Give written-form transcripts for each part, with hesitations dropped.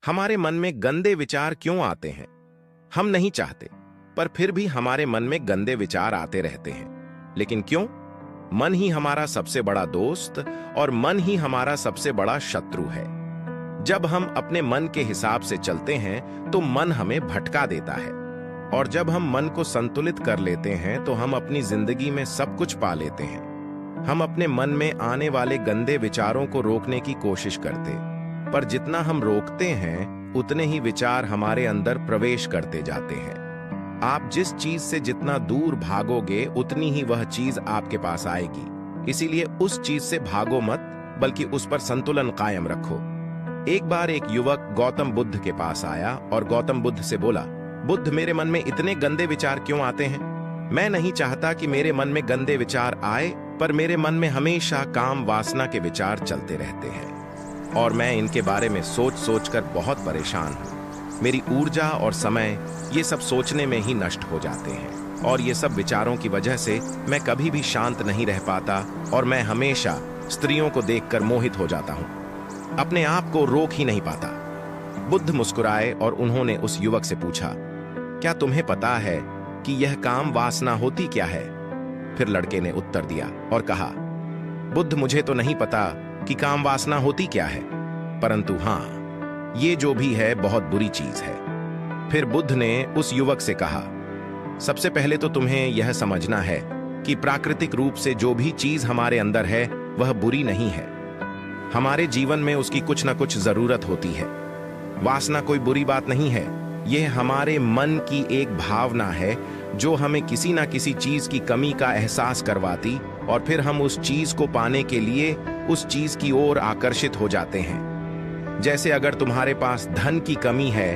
हमारे मन में गंदे विचार क्यों आते हैं? हम नहीं चाहते, पर फिर भी हमारे मन में गंदे विचार आते रहते हैं। लेकिन क्यों? मन ही हमारा सबसे बड़ा दोस्त और मन ही हमारा सबसे बड़ा शत्रु है। जब हम अपने मन के हिसाब से चलते हैं तो मन हमें भटका देता है, और जब हम मन को संतुलित कर लेते हैं तो हम अपनी जिंदगी में सब कुछ पा लेते हैं। हम अपने मन में आने वाले गंदे विचारों को रोकने की कोशिश करते, पर जितना हम रोकते हैं उतने ही विचार हमारे अंदर प्रवेश करते जाते हैं। आप जिस चीज से जितना दूर भागोगे उतनी ही वह चीज आपके पास आएगी। इसीलिए उस चीज से भागो मत, बल्कि उस पर संतुलन कायम रखो। एक बार एक युवक गौतम बुद्ध के पास आया और गौतम बुद्ध से बोला, बुद्ध, मेरे मन में इतने गंदे विचार क्यों आते हैं? मैं नहीं चाहता कि मेरे मन में गंदे विचार आए, पर मेरे मन में हमेशा काम वासना के विचार चलते रहते हैं और मैं इनके बारे में सोच सोच कर बहुत परेशान हूँ। मेरी ऊर्जा और समय ये सब सोचने में ही नष्ट हो जाते हैं, और ये सब विचारों की वजह से मैं कभी भी शांत नहीं रह पाता और मैं हमेशा स्त्रियों को देखकर मोहित हो जाता हूँ, अपने आप को रोक ही नहीं पाता। बुद्ध मुस्कुराए और उन्होंने उस युवक से पूछा, क्या तुम्हें पता है कि यह काम वासना होती क्या है? फिर लड़के ने उत्तर दिया और कहा, बुद्ध, मुझे तो नहीं पता कि काम वासना होती क्या है, परंतु हाँ, ये जो भी है बहुत बुरी चीज है। फिर बुद्ध ने उस युवक से कहा, सबसे पहले तो तुम्हें यह समझना है कि प्राकृतिक रूप से जो भी चीज हमारे अंदर है वह बुरी नहीं है। हमारे जीवन में उसकी कुछ ना कुछ जरूरत होती है। वासना कोई बुरी बात नहीं है, यह हमारे मन की एक भावना है जो हमें किसी ना किसी चीज की कमी का एहसास करवाती, और फिर हम उस चीज को पाने के लिए उस चीज की ओर आकर्षित हो जाते हैं। जैसे अगर तुम्हारे पास धन की कमी है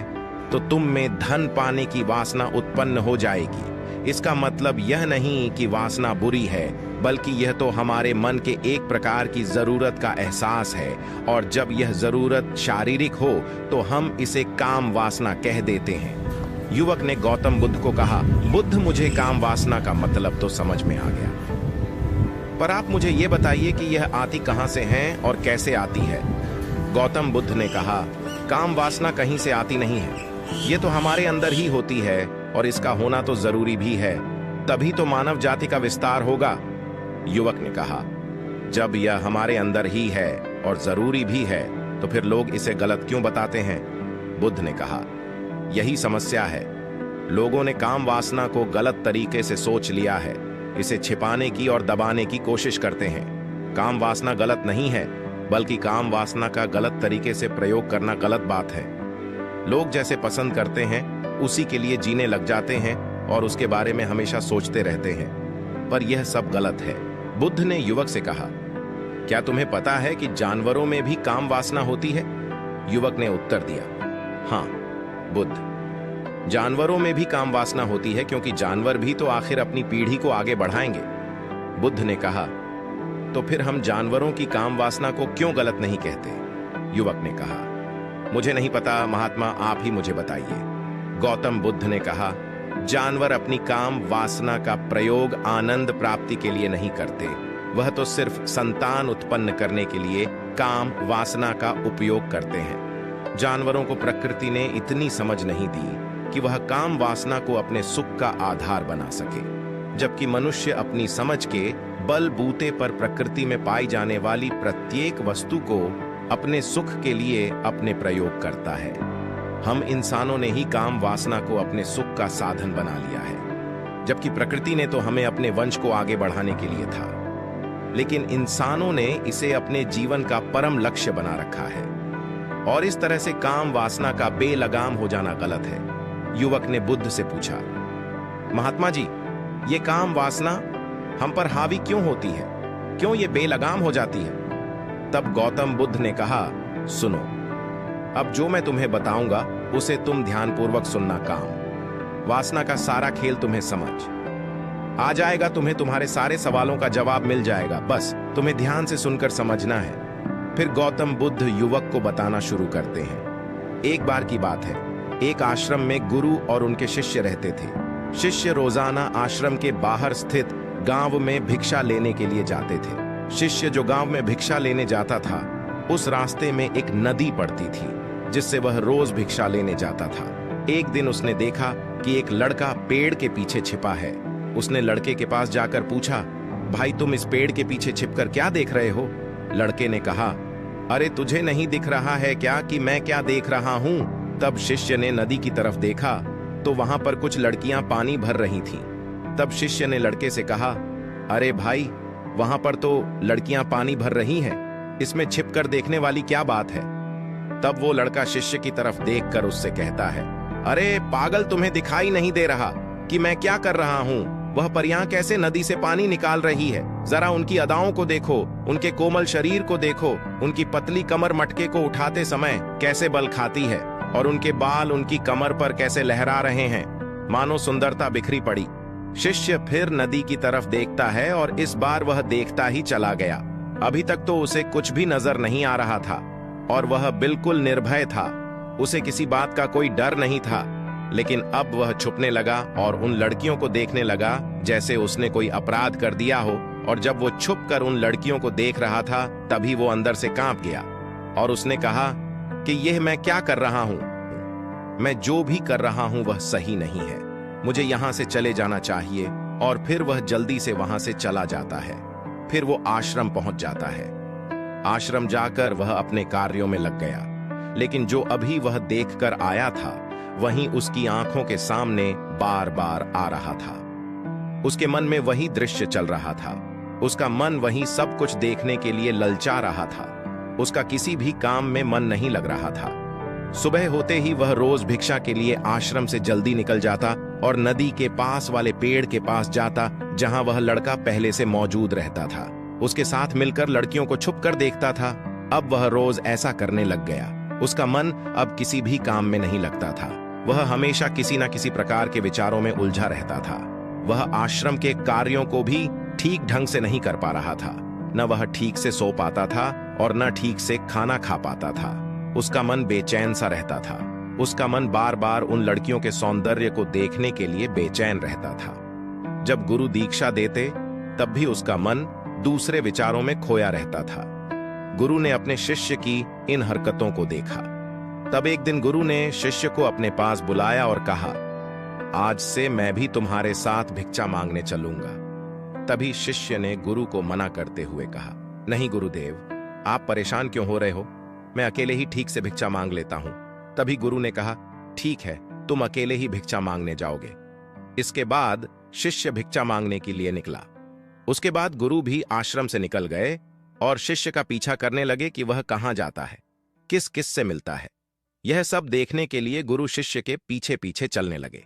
तो तुम में धन पाने की वासना उत्पन्न हो जाएगी। इसका मतलब यह नहीं कि वासना बुरी है, बल्कि यह तो हमारे मन के एक प्रकार की जरूरत का एहसास है, और जब यह जरूरत शारीरिक हो तो हम इसे काम वासना कह देते हैं। युवक ने गौतम बुद्ध को कहा, बुद्ध, मुझे काम वासना का मतलब तो समझ में आ गया, पर आप मुझे यह बताइए कि यह आती कहां से है और कैसे आती है? गौतम बुद्ध ने कहा, काम वासना कहीं से आती नहीं है, ये तो हमारे अंदर ही होती है, और इसका होना तो जरूरी भी है, तभी तो मानव जाति का विस्तार होगा। युवक ने कहा, जब यह हमारे अंदर ही है और जरूरी भी है तो फिर लोग इसे गलत क्यों बताते हैं? बुद्ध ने कहा, यही समस्या है। लोगों ने काम वासना को गलत तरीके से सोच लिया है, इसे छिपाने की और दबाने की कोशिश करते हैं। काम वासना गलत नहीं है, बल्कि काम वासना का गलत तरीके से प्रयोग करना गलत बात है। लोग जैसे पसंद करते हैं उसी के लिए जीने लग जाते हैं और उसके बारे में हमेशा सोचते रहते हैं, पर यह सब गलत है। बुद्ध ने युवक से कहा, क्या तुम्हें पता है कि जानवरों में भी काम वासना होती है? युवक ने उत्तर दिया, हाँ बुद्ध, जानवरों में भी काम वासना होती है, क्योंकि जानवर भी तो आखिर अपनी पीढ़ी को आगे बढ़ाएंगे। बुद्ध ने कहा, तो फिर हम जानवरों की काम वासना को क्यों गलत नहीं कहते? युवक ने कहा, मुझे नहीं पता महात्मा, आप ही मुझे बताइए। गौतम बुद्ध ने कहा, जानवर अपनी काम वासना का प्रयोग आनंद प्राप्ति के लिए नहीं करते, वह तो सिर्फ संतान उत्पन्न करने के लिए काम वासना का उपयोग करते हैं। जानवरों को प्रकृति ने इतनी समझ नहीं दी कि वह काम वासना को अपने सुख का आधार बना सके, जबकि मनुष्य अपनी समझ के बलबूते पर प्रकृति में पाई जाने वाली प्रत्येक वस्तु को अपने सुख के लिए अपने प्रयोग करता है। हम इंसानों ने ही काम वासना को अपने सुख का साधन बना लिया है, जबकि प्रकृति ने तो हमें अपने वंश को आगे बढ़ाने के लिए था, लेकिन इंसानों ने इसे अपने जीवन का परम लक्ष्य बना रखा है, और इस तरह से काम वासना का बेलगाम हो जाना गलत है। युवक ने बुद्ध से पूछा, महात्मा जी, ये काम वासना हम पर हावी क्यों होती है? क्यों ये बेलगाम हो जाती है? तब गौतम बुद्ध ने कहा, सुनो, अब जो मैं तुम्हें बताऊंगा उसे तुम ध्यानपूर्वक सुनना। काम वासना का सारा खेल तुम्हें समझ आ जाएगा, तुम्हें तुम्हारे सारे सवालों का जवाब मिल जाएगा, बस तुम्हें ध्यान से सुनकर समझना है। फिर गौतम बुद्ध युवक को बताना शुरू करते हैं। एक बार की बात है, एक आश्रम में गुरु और उनके शिष्य रहते थे। शिष्य रोजाना आश्रम के बाहर स्थित गांव में भिक्षा लेने के लिए जाते थे। शिष्य जो गांव में भिक्षा लेने जाता था, उस रास्ते में एक नदी पड़ती थी। जिससे वह रोज भिक्षा लेने जाता था। एक दिन उसने देखा कि एक लड़का पेड़ के पीछे छिपा है। उसने लड़के के पास जाकर पूछा, भाई तुम इस पेड़ के पीछे छिपकर क्या देख रहे हो? लड़के ने कहा, अरे तुझे नहीं दिख रहा है क्या कि मैं क्या देख रहा हूं? तब शिष्य ने नदी की तरफ देखा तो वहां पर कुछ लड़कियां पानी भर रही थीं। तब शिष्य ने लड़के से कहा, अरे भाई वहां पर तो लड़कियां पानी भर रही हैं, इसमें छिपकर देखने वाली क्या बात है? तब वो लड़का शिष्य की तरफ देखकर उससे कहता है, अरे पागल, तुम्हें दिखाई नहीं दे रहा कि मैं क्या कर रहा हूं? वह परियां कैसे नदी से पानी निकाल रही है? जरा उनकी अदाओं को देखो, उनके कोमल शरीर को देखो, उनकी पतली कमर मटके को उठाते समय कैसे बल खाती है, और उनके बाल उनकी कमर पर कैसे लहरा रहे हैं, मानो सुंदरता बिखरी पड़ी। शिष्य फिर नदी की तरफ देखता है और इस बार वह देखता ही चला गया। अभी तक तो उसे कुछ भी नजर नहीं आ रहा था और वह बिल्कुल निर्भय था। उसे किसी बात का कोई डर नहीं था। लेकिन अब वह छुपने लगा और उन लड़कियों को देखने लगा जैसे उसने कोई अपराध कर दिया हो। और जब वो छुपकर उन लड़कियों को देख रहा था तभी वो अंदर से कांप गया और उसने कहा कि यह मैं क्या कर रहा हूं? मैं जो भी कर रहा हूं वह सही नहीं है, मुझे यहां से चले जाना चाहिए। और फिर वह जल्दी से वहां से चला जाता है। फिर वो आश्रम पहुंच जाता है। आश्रम जाकर वह अपने कार्यों में लग गया। लेकिन जो अभी वह देखकर आया था वहीं उसकी आंखों के सामने बार बार आ रहा था। उसके मन में वही दृश्य चल रहा था। उसका मन वही सब कुछ देखने के लिए ललचा रहा था। उसका किसी भी काम में मन नहीं लग रहा था। सुबह होते ही वह रोज भिक्षा के लिए आश्रम से जल्दी निकल जाता और नदी के पास वाले पेड़ के पास जाता जहां वह लड़का पहले से मौजूद रहता था। उसके साथ मिलकर लड़कियों को छुपकर देखता था। अब वह रोज ऐसा करने लग गया। उसका मन अब किसी भी काम में नहीं लगता था। वह हमेशा किसी न किसी प्रकार के विचारों में उलझा रहता था। वह आश्रम के कार्यों को भी ठीक ढंग से नहीं कर पा रहा था। न वह ठीक से सो पाता था और न ठीक से खाना खा पाता था। उसका मन बेचैन सा रहता था। उसका मन बार बार उन लड़कियों के सौंदर्य को देखने के लिए बेचैन रहता था। जब गुरु दीक्षा देते तब भी उसका मन दूसरे विचारों में खोया रहता था। गुरु ने अपने शिष्य की इन हरकतों को देखा। तब एक दिन गुरु ने शिष्य को अपने पास बुलाया और कहा, आज से मैं भी तुम्हारे साथ भिक्षा मांगने चलूंगा। तभी शिष्य ने गुरु को मना करते हुए कहा, नहीं गुरुदेव, आप परेशान क्यों हो रहे हो? मैं अकेले ही ठीक से भिक्षा मांग लेता हूं। तभी गुरु ने कहा, ठीक है, तुम अकेले ही भिक्षा मांगने जाओगे। इसके बाद शिष्य भिक्षा मांगने के लिए निकला। उसके बाद गुरु भी आश्रम से निकल गए और शिष्य का पीछा करने लगे कि वह कहां जाता है, किस किस से मिलता है। यह सब देखने के लिए गुरु शिष्य के पीछे पीछे चलने लगे।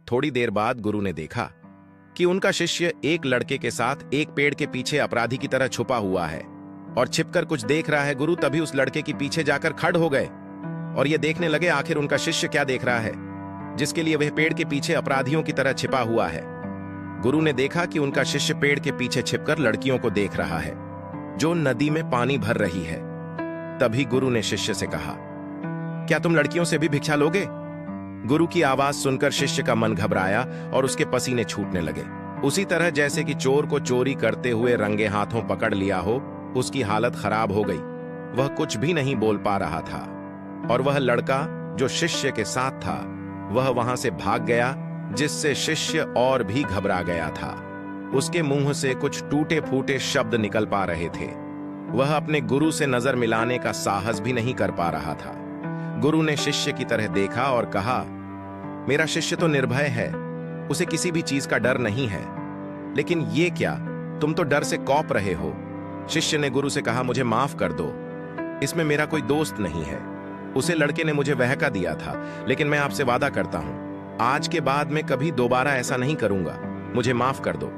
थोड़ी देर बाद गुरु ने देखा कि उनका शिष्य एक लड़के के साथ एक पेड़ के पीछे अपराधी की तरह छुपा हुआ है और छिपकर कुछ देख रहा है। गुरु तभी उस लड़के के पीछे जाकर खड़ हो गए और यह देखने लगे आखिर उनका शिष्य क्या देख रहा है जिसके लिए वह पेड़ के पीछे अपराधियों की तरह छिपा हुआ है। गुरु ने देखा कि उनका शिष्य पेड़ के पीछे छिपकर लड़कियों को देख रहा है जो नदी में पानी भर रही है। तभी गुरु ने शिष्य से कहा, क्या तुम लड़कियों से भी भिक्षा लोगे? गुरु की आवाज सुनकर शिष्य का मन घबराया और उसके पसीने छूटने लगे। उसी तरह जैसे कि चोर को चोरी करते हुए रंगे हाथों पकड़ लिया हो, उसकी हालत खराब हो गई। वह कुछ भी नहीं बोल पा रहा था और वह लड़का जो शिष्य के साथ था वह वहां से भाग गया, जिससे शिष्य और भी घबरा गया था। उसके मुंह से कुछ टूटे फूटे शब्द निकल पा रहे थे। वह अपने गुरु से नजर मिलाने का साहस भी नहीं कर पा रहा था। गुरु ने शिष्य की तरह देखा और कहा, मेरा शिष्य तो निर्भय है, उसे किसी भी चीज का डर नहीं है, लेकिन ये क्या, तुम तो डर से कौप रहे हो। शिष्य ने गुरु से कहा, मुझे माफ कर दो, इसमें मेरा कोई दोस्त नहीं है। उसे लड़के ने मुझे बहका दिया था, लेकिन मैं आपसे वादा करता हूं आज के बाद मैं कभी दोबारा ऐसा नहीं करूंगा, मुझे माफ कर दो।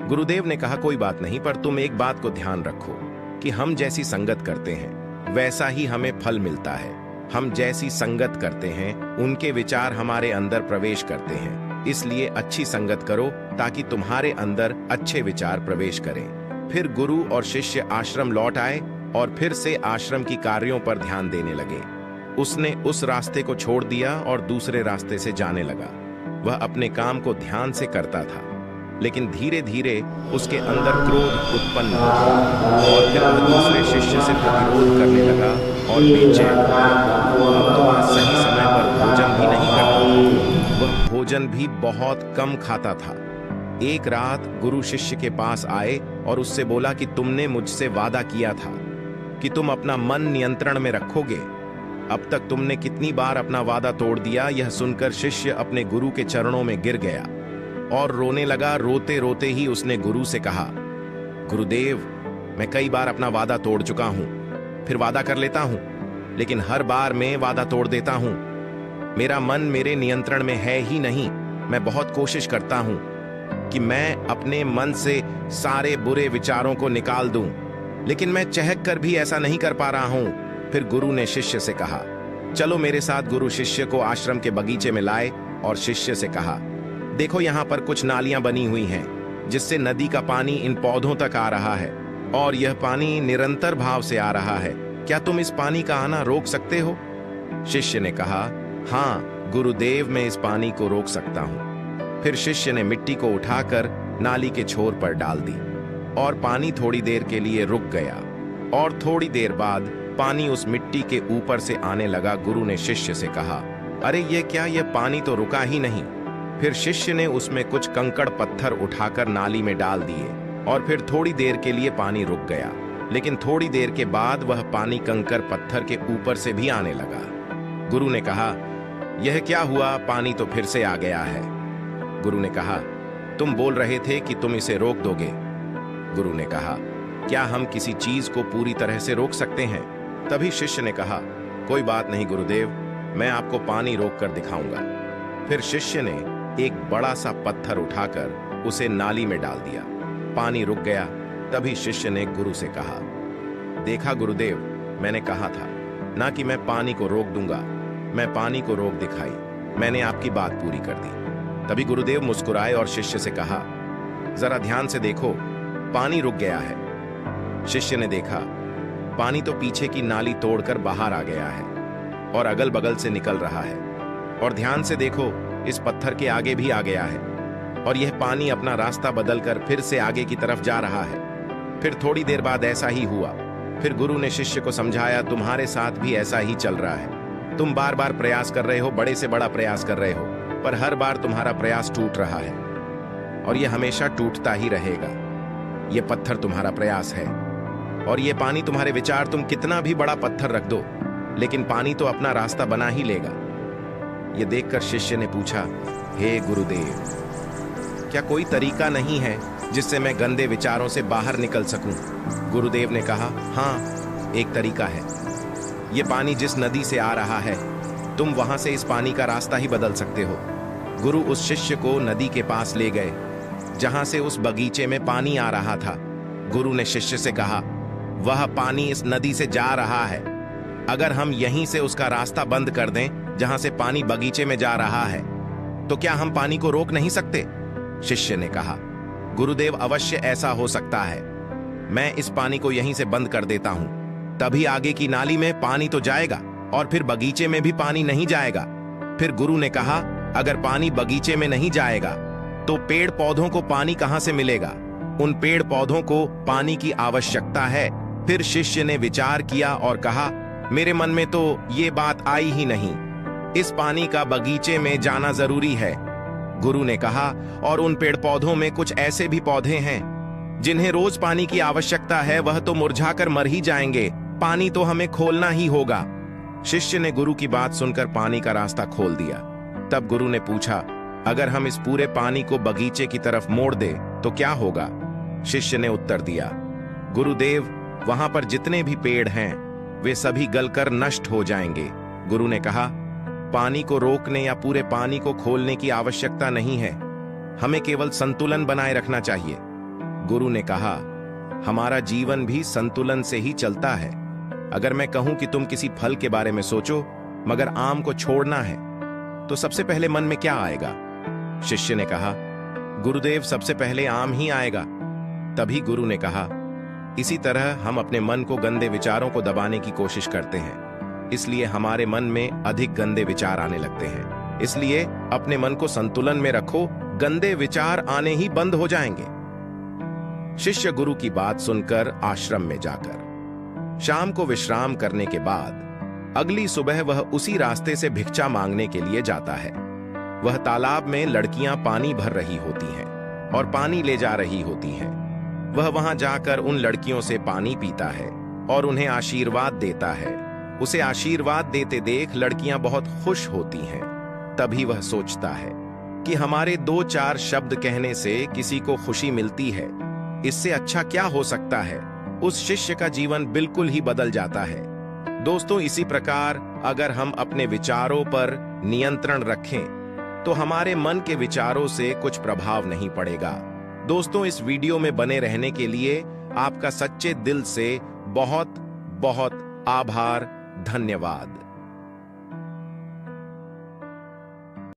गुरुदेव ने कहा, कोई बात नहीं, पर तुम एक बात को ध्यान रखो कि हम जैसी संगत करते हैं वैसा ही हमें फल मिलता है। हम जैसी संगत करते हैं उनके विचार हमारे अंदर प्रवेश करते हैं, इसलिए अच्छी संगत करो ताकि तुम्हारे अंदर अच्छे विचार प्रवेश करें। फिर गुरु और शिष्य आश्रम लौट आए और फिर से आश्रम की कार्यों पर ध्यान देने लगे। उसने उस रास्ते को छोड़ दिया और दूसरे रास्ते से जाने लगा। वह अपने काम को ध्यान से करता था, लेकिन धीरे धीरे उसके अंदर क्रोध उत्पन्न हुआ और फिर वह दूसरे शिष्य से प्रतिरोध करने लगा और बेचैन था। अब तो वह सही समय पर भोजन भी नहीं करता था, वह भोजन भी बहुत कम खाता था। एक रात गुरु शिष्य के पास आए और उससे बोला कि तुमने मुझसे वादा किया था कि तुम अपना मन नियंत्रण में रखोगे। अब तक तुमने कितनी बार अपना वादा तोड़ दिया। यह सुनकर शिष्य अपने गुरु के चरणों में गिर गया और रोने लगा। रोते रोते ही उसने गुरु से कहा, गुरुदेव, मैं कई बार अपना वादा तोड़ चुका हूं, फिर वादा कर लेता हूं, लेकिन हर बार मैं वादा तोड़ देता हूं। मेरा मन मेरे नियंत्रण में है ही नहीं। मैं बहुत कोशिश करता हूं कि मैं अपने मन से सारे बुरे विचारों को निकाल दूं, लेकिन मैं चहक कर भी ऐसा नहीं कर पा रहा हूं। फिर गुरु ने शिष्य से कहा, चलो मेरे साथ। गुरु शिष्य को आश्रम के बगीचे में लाए और शिष्य से कहा, देखो यहाँ पर कुछ नालियां बनी हुई हैं, जिससे नदी का पानी इन पौधों तक आ रहा है और यह पानी निरंतर भाव से आ रहा है। क्या तुम इस पानी का आना रोक सकते हो? शिष्य ने कहा, हाँ गुरुदेव, मैं इस पानी को रोक सकता हूं। फिर शिष्य ने मिट्टी को उठाकर नाली के छोर पर डाल दी और पानी थोड़ी देर के लिए रुक गया और थोड़ी देर बाद पानी उस मिट्टी के ऊपर से आने लगा। गुरु ने शिष्य से कहा, अरे ये क्या, ये पानी तो रुका ही नहीं। फिर शिष्य ने उसमें कुछ कंकड़ पत्थर उठाकर नाली में डाल दिए और फिर थोड़ी देर के लिए पानी रुक गया, लेकिन थोड़ी देर के बाद वह पानी कंकड़ पत्थर के ऊपर से भी आने लगा। गुरु ने कहा, यह क्या हुआ? पानी तो फिर से आ गया है। गुरु ने कहा, तुम बोल रहे थे कि तुम इसे रोक दोगे। गुरु ने कहा, क्या हम किसी चीज को पूरी तरह से रोक सकते हैं? तभी शिष्य ने कहा, कोई बात नहीं गुरुदेव, मैं आपको पानी रोक कर दिखाऊंगा। फिर शिष्य ने एक बड़ा सा पत्थर उठाकर उसे नाली में डाल दिया। पानी रुक गया। तभी शिष्य ने गुरु से कहा, देखा गुरुदेव, मैंने कहा था ना कि मैं पानी को रोक दूंगा। मैं पानी को रोक दिखाई। मैंने आपकी बात पूरी कर दी। तभी गुरुदेव मुस्कुराए और शिष्य से कहा, जरा ध्यान से देखो, पानी रुक गया है। शिष्य ने देखा, पानी तो पीछे की नाली तोड़कर बाहर आ गया है और अगल बगल से निकल रहा है। और ध्यान से देखो, इस पत्थर के आगे भी आ गया है और यह पानी अपना रास्ता बदलकर फिर से आगे की तरफ जा रहा है। फिर थोड़ी देर बाद ऐसा ही हुआ। फिर गुरु ने शिष्य को समझाया, तुम्हारे साथ भी ऐसा ही चल रहा है। तुम बार बार प्रयास कर रहे हो, बड़े से बड़ा प्रयास कर रहे हो, पर हर बार तुम्हारा प्रयास टूट रहा है और यह हमेशा टूटता ही रहेगा। यह पत्थर तुम्हारा प्रयास है और यह पानी तुम्हारे विचार। तुम कितना भी बड़ा पत्थर रख दो, लेकिन पानी तो अपना रास्ता बना ही लेगा। यह देखकर शिष्य ने पूछा, हे गुरुदेव, क्या कोई तरीका नहीं है जिससे मैं गंदे विचारों से बाहर निकल सकूं? गुरुदेव ने कहा, हाँ, एक तरीका है। यह पानी जिस नदी से आ रहा है, तुम वहां से इस पानी का रास्ता ही बदल सकते हो। गुरु उस शिष्य को नदी के पास ले गए जहां से उस बगीचे में पानी आ रहा था। गुरु ने शिष्य से कहा, वह पानी इस नदी से जा रहा है। अगर हम यहीं से उसका रास्ता बंद कर दें जहां से पानी बगीचे में जा रहा है, तो क्या हम पानी को रोक नहीं सकते? शिष्य ने कहा, गुरुदेव, अवश्य ऐसा हो सकता है। मैं इस पानी को यहीं से बंद कर देता हूं, तभी आगे की नाली में पानी तो जाएगा और फिर बगीचे में भी पानी नहीं जाएगा। फिर गुरु ने कहा, अगर पानी बगीचे में नहीं जाएगा तो पेड़ पौधों को पानी कहां से मिलेगा? उन पेड़ पौधों को पानी की आवश्यकता है। फिर शिष्य ने विचार किया और कहा, मेरे मन में तो ये बात आई ही नहीं। इस पानी का बगीचे में जाना जरूरी है। गुरु ने कहा, और उन पेड़ पौधों में कुछ ऐसे भी पौधे हैं जिन्हें रोज पानी की आवश्यकता है, वह तो मुरझाकर मर ही जाएंगे। पानी तो हमें खोलना ही होगा। शिष्य ने गुरु की बात सुनकर पानी का रास्ता खोल दिया। तब गुरु ने पूछा, अगर हम इस पूरे पानी को बगीचे की तरफ मोड़ दे तो क्या होगा? शिष्य ने उत्तर दिया, गुरुदेव, वहां पर जितने भी पेड़ हैं वे सभी गलकर नष्ट हो जाएंगे। गुरु ने कहा, पानी को रोकने या पूरे पानी को खोलने की आवश्यकता नहीं है, हमें केवल संतुलन बनाए रखना चाहिए। गुरु ने कहा, हमारा जीवन भी संतुलन से ही चलता है। अगर मैं कहूं कि तुम किसी फल के बारे में सोचो मगर आम को छोड़ना है, तो सबसे पहले मन में क्या आएगा? शिष्य ने कहा, गुरुदेव, सबसे पहले आम ही आएगा। तभी गुरु ने कहा, इसी तरह हम अपने मन को गंदे विचारों को दबाने की कोशिश करते हैं, इसलिए हमारे मन में अधिक गंदे विचार आने लगते हैं। इसलिए अपने मन को संतुलन में रखो, गंदे विचार आने ही बंद हो जाएंगे। शिष्य गुरु की बात सुनकर आश्रम में जाकर शाम को विश्राम करने के बाद अगली सुबह वह उसी रास्ते से भिक्षा मांगने के लिए जाता है। वह तालाब में लड़कियां पानी भर रही होती हैं और पानी ले जा रही होती हैं। वह वहां जाकर उन लड़कियों से पानी पीता है और उन्हें आशीर्वाद देता है। उसे आशीर्वाद देते देख लड़कियां बहुत खुश होती हैं। तभी वह सोचता है कि हमारे 2-4 शब्द कहने से किसी को खुशी मिलती है, इससे अच्छा क्या हो सकता है। उस शिष्य का जीवन बिल्कुल ही बदल जाता है। दोस्तों, इसी प्रकार अगर हम अपने विचारों पर नियंत्रण रखें तो हमारे मन के विचारों से कुछ प्रभाव नहीं पड़ेगा। दोस्तों, इस वीडियो में बने रहने के लिए आपका सच्चे दिल से बहुत बहुत आभार। धन्यवाद।